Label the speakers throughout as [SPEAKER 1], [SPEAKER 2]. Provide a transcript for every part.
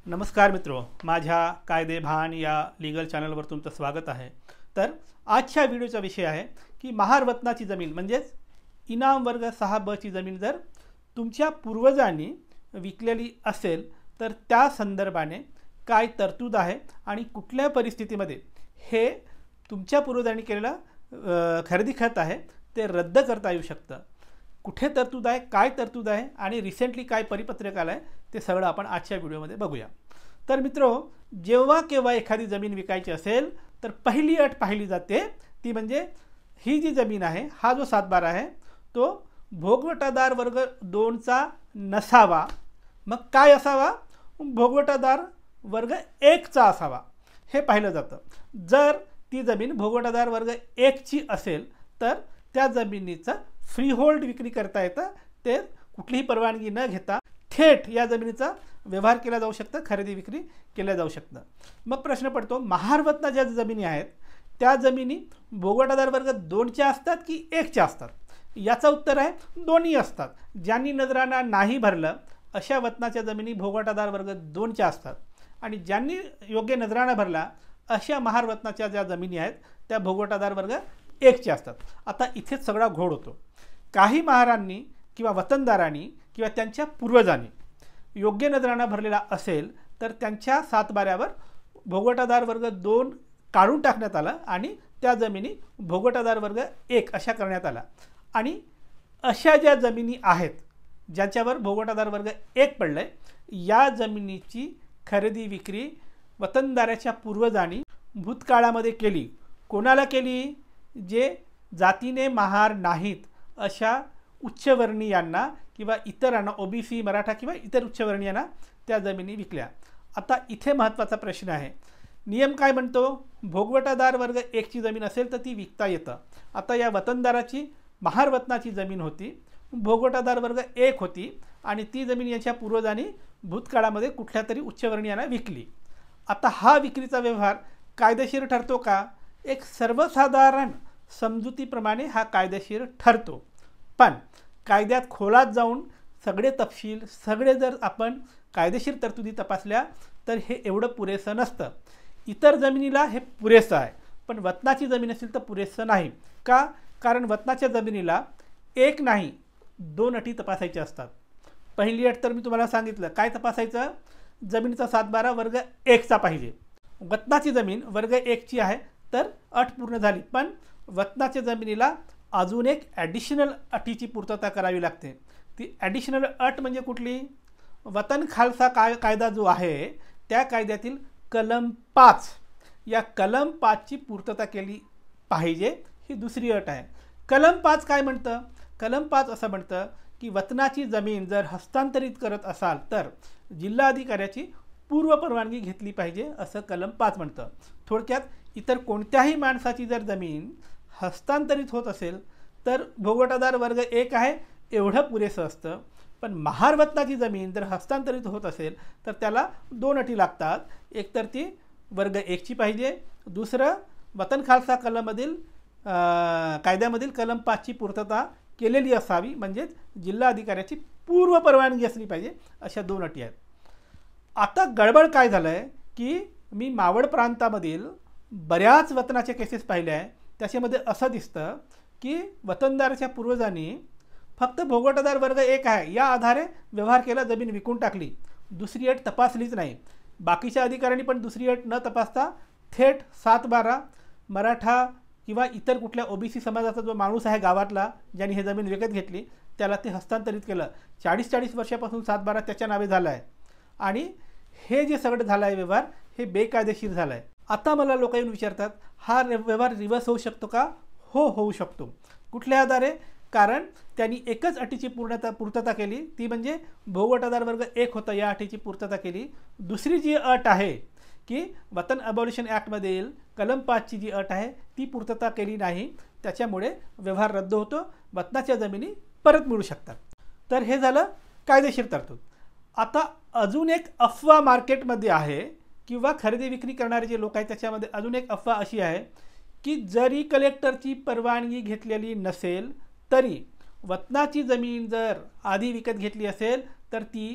[SPEAKER 1] नमस्कार मित्रो, माझ्या कायदे भान या लीगल चॅनलवर तुमचं स्वागत आहे। तर आजच्या व्हिडिओचा विषय आहे की महारवतनाची जमीन म्हणजेच इनाम वर्ग 6ब ची जमीन जर तुमच्या पूर्वजांनी विकलेली असेल तर त्या संदर्भाने काय तरतूद आहे आणि कुठल्या परिस्थितीमध्ये हे तुमच्या पूर्वजांनी केलेला खरेदी खत आहे ते रद्द करता येऊ शकतं। कुठे तरतूद आहे, काय तरतूद आहे आणि रिसेंटली काय परिपत्रक आलं आहे ते सगळं आपण आजच्या व्हिडिओमध्ये बघूया। तर मित्रो, जेव्हा केव्हा एखादी जमीन विकायची असेल तर पहिली अट पाहिली जाते ती म्हणजे ही जी जमीन आहे, हा जो 7/12 आहे तो भोगवटादार वर्ग 2 चा नसावा। मग काय असावा? भोगवटादार वर्ग 1 चा असावा हे पाहिलं जातं। जर ती जमीन भोगवटादार वर्ग 1 ची असेल तर त्या जमिनीचा फ्रीहोल्ड विक्री करता येतं, ते कुठलीही परवानगी न घेता थेट या जमिनीचा व्यवहार केला जाऊ शकतं, खरेदी विक्री केल्या जाऊ शकतं। मग प्रश्न पडतो, महारवतना ज्या जमिनी आहेत त्या जमिनी भोगवटादार वर्ग 2 च्या असतात की 1 च्या असतात? याचं उत्तर आहे दोन्ही असतात। ज्यांनी नजराना नाही भरलं अशा वतनाच्या जमिनी भोगवटादार वर्ग 2 च्या असतात आणि ज्यांनी योग्य नजराना भरला अशा महारवतनाच्या ज्या जमिनी आहेत त्या भोगवटादार वर्ग 1 च्या असतात। आता इथेच सगळा घोळ होतो। काही महारांनी किंवा वतनदारांनी किंवा त्यांच्या पूर्वजांनी योग्य नजराना भरलेला असेल तर त्यांच्या 7/12 भोगवटादार वर्ग 2 काढून टाकण्यात आला आणि त्या जमिनी भोगवटादार वर्ग 1 अशा करण्यात आला। आणि अशा ज्या जमिनी आहेत ज्यांच्यावर भोगवटादार वर्ग 1 पडलंय, या जमिनीची खरेदी विक्री वतनदाराच्या पूर्वजांनी भूतकाळामध्ये केली। कोणाला केली? जे जातीने महार नाहीत अशा उच्चवर्णीयांना किंवा इतरांना, ओबीसी, मराठा किंवा इतर उच्चवर्णीयांना त्या जमिनी विकल्या। आता इथे महत्त्वाचा प्रश्न आहे, नियम काय म्हणतो? भोगवटादार वर्ग 1 ची जमीन असेल तर ती विकता येतं। आता या वतनदाराची महारवतनाची जमीन होती, भोगवटादार वर्ग 1 होती आणि ती जमीन याच्या पूर्वजांनी भूतकाळामध्ये कुठल्या तरी उच्चवर्णीयांना विकली। आता हा विक्रीचा व्यवहार कायदेशीर ठरतो का? एक सर्वसाधारण समजुतीप्रमाणे हा कायदेशीर ठरतो, पण कायद्यात खोलात जाऊन सगळे तपशील जर आपण कायदेशीर तरतुदी तपासल्या तर हे एवढं पुरेसं नसतं। इतर जमिनीला हे पुरेसं आहे, पण वतनाची जमीन असेल तर पुरेसं नाही का? कारण वतनाच्या जमिनीला एक नाही 2 अटी तपासायच्या असतात। पहिली अट तर मी तुम्हाला सांगितलं, काय तपासायचं? जमिनीचा 7/12 वर्ग 1 चा पाहिजे। वतनाची जमीन वर्ग 1 ची आहे तर अट पूर्ण झाली, पण वतनाच्या जमिनीला अजून एक ॲडिशनल अटीची पूर्तता करावी लागते। ती ॲडिशनल अट म्हणजे कुठली? वतन खालसा कायदा जो आहे त्या कायद्यातील कलम 5, या कलम 5 ची पूर्तता केली पाहिजे, ही दुसरी अट आहे। कलम 5 काय म्हणतं? कलम 5 असं म्हणतं की वतनाची जमीन जर हस्तांतरित करत असाल तर जिल्हाधिकाऱ्याची पूर्व परवानगी घेतली पाहिजे, असं कलम 5 म्हणतं। थोडक्यात इतर कोणत्याही माणसाची जर जमीन हस्तांतरित होत असेल तर भोगवटादार वर्ग 1 आहे एवढं पुरेसं असतं, पण महारवतनाची जमीन जर हस्तांतरित होत असेल तर त्याला 2 अटी लागतात। एक तर ती वर्ग 1 ची पाहिजे, दुसरं वतन खालसा कलममधील कायद्यामधील कलम 5 ची पूर्तता केलेली असावी, म्हणजेच जिल्हाधिकाऱ्याची पूर्व परवानगी असली पाहिजे, अशा 2 अटी आहेत। आता गडबड काय झालं आहे की मी मावळ प्रांतामधील बऱ्याच वतनाच्या केसेस पाहिल्या आहे, त्याच्यामध्ये असं दिसतं की वतनदाराच्या पूर्वजांनी फक्त भोगवटादार वर्ग 1 आहे या आधारे व्यवहार केला, जमीन विकून टाकली, दुसरी अट तपासलीच नाही। बाकीच्या अधिकाऱ्यांनी पण दुसरी अट न तपासता थेट 7/12 मराठा किंवा इतर कुठल्या ओबीसी समाजाचा जो माणूस आहे गावातला ज्यांनी हे जमीन विकत घेतली त्याला ते हस्तांतरित केलं। 40-40 वर्षापासून 7/12 त्याच्या नावे झाला आहे आणि हे जे सगळं झालं आहे व्यवहार हे बेकायदेशीर झालं आहे। आता मला लोक येऊन विचारतात, हा व्यवहार रिव्हर्स होऊ शकतो का? हो, होऊ शकतो। कुठल्या आधारे? कारण त्यांनी एकच अटीची पूर्तता केली, ती म्हणजे भोगवटादार वर्ग 1 होता या अटीची पूर्तता केली। दुसरी जी अट आहे की वतन अबॉलिशन ॲक्टमधील कलम 5 ची जी अट आहे ती पूर्तता केली नाही, त्याच्यामुळे व्यवहार रद्द होतो, वतनाच्या जमिनी परत मिळू शकतात। तर हे झालं कायदेशीर तरतूद। आता अजून एक अफवा मार्केटमध्ये आहे किंवा खरेदी विक्री करणारे जे लोक आहेत त्याच्यामध्ये अजून एक अफवा अशी आहे की जरी कलेक्टरची परवानगी घेतलेली नसेल तरी वतनाची जमीन जर आधी विकत घेतली असेल तर ती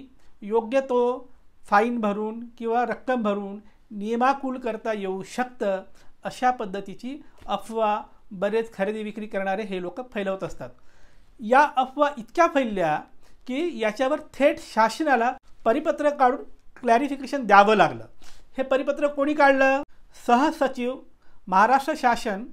[SPEAKER 1] योग्य तो फाईन भरून किंवा रक्कम भरून नियमाकुल करता येऊ शकतं, अशा पद्धतीची अफवा बरेच खरेदी विक्री करणारे हे लोक फैलवत असतात. या अफवा इतक्या फैलल्या की याच्यावर थेट शासनाला परिपत्रक काढून क्लॅरिफिकेशन द्यावं लागलं. हे परिपत्रक कोणी काढलं? सहसचिव महाराष्ट्र शासन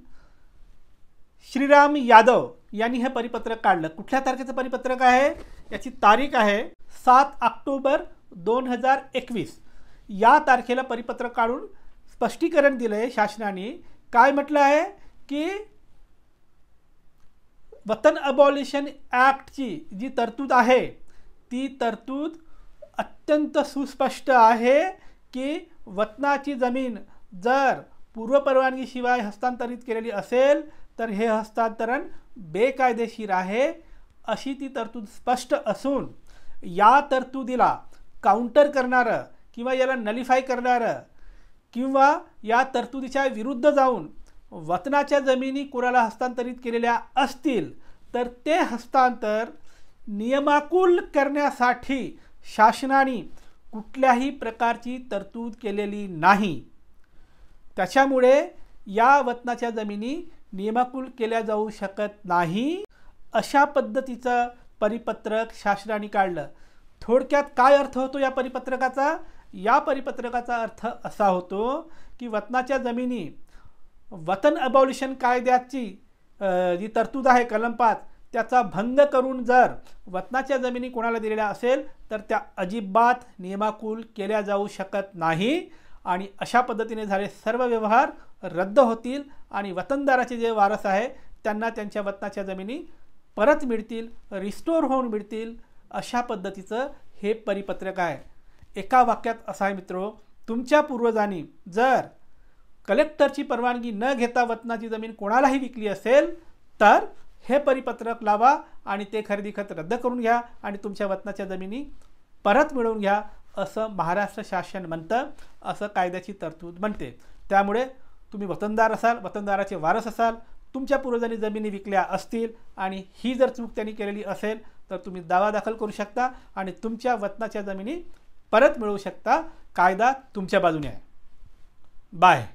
[SPEAKER 1] श्रीराम यादव यांनी हे परिपत्रक काढलं. कुठल्या तारखेचं परिपत्रक आहे? याची तारीख आहे 7 ऑक्टोबर 2021. या तारखेला परिपत्रक काढून स्पष्टीकरण दिलंय शासनाने. काय म्हटलं आहे की वतन अबॉलिशन ॲक्टची जी तरतूद आहे ती तरतूद अत्यंत सुस्पष्ट आहे की वतनाची जमीन जर पूर्वपरवानगीशिवाय हस्तांतरित केलेली असेल तर हे हस्तांतरण बेकायदेशीर आहे, अशी ती तरतूद स्पष्ट असून या तरतुदीला काउंटर करणारं किंवा याला नलिफाय करणारं किंवा या तरतुदीच्या विरुद्ध जाऊन वतनाच्या जमिनी कोणाला हस्तांतरित केलेल्या असतील तर ते हस्तांतर नियमाकुल करण्यासाठी शासनाने कुठल्याही प्रकारची तरतूद केलेली नाही. त्याच्यामुळे या वतनाच्या जमिनी नियमाकुल केल्या जाऊ शकत नाही, अशा पद्धतीचं परिपत्रक शासनाने काढलं. थोडक्यात काय अर्थ होतो या परिपत्रकाचा? या परिपत्रकाचा अर्थ असा होतो की वतनाच्या जमिनी वतन अबॉलिशन कायद्याची जी तरतूद आहे कलम 5 त्याचा भंग करून जर वतनाच्या जमिनी कोणाला दिलेल्या असेल तर त्या अजिबात नियमाकुल केल्या जाऊ शकत नाही आणि अशा पद्धतीने झाले सर्व व्यवहार रद्द होतील आणि वतनदाराचे जे वारस आहे त्यांना त्यांच्या वतनाच्या जमिनी परत मिळतील, रिस्टोर होऊन मिळतील. अशा पद्धतीचं हे परिपत्रक आहे. एका वाक्यात असं आहे मित्रो, तुमच्या पूर्वजांनी जर कलेक्टरची परवानगी न घेता वतनाची जमीन कोणालाही विकली असेल तर हे परिपत्रक लावा आणि ते खरेदी खत रद्द करून घ्या आणि तुमच्या वतनाच्या जमिनी परत मिळवून घ्या, असं महाराष्ट्र शासन म्हणतं, असं कायद्याची तरतूद म्हणते. त्यामुळे तुम्ही वतनदार असाल, वतनदाराचे वारस असाल, तुमच्या पूर्वजांनी जमिनी विकल्या असतील आणि ही जर चूक त्यांनी केलेली असेल तर तुम्ही दावा दाखल करू शकता आणि तुमच्या वतनाच्या जमिनी परत मिळवू शकता. कायदा तुमच्या बाजूने आहे. बाय.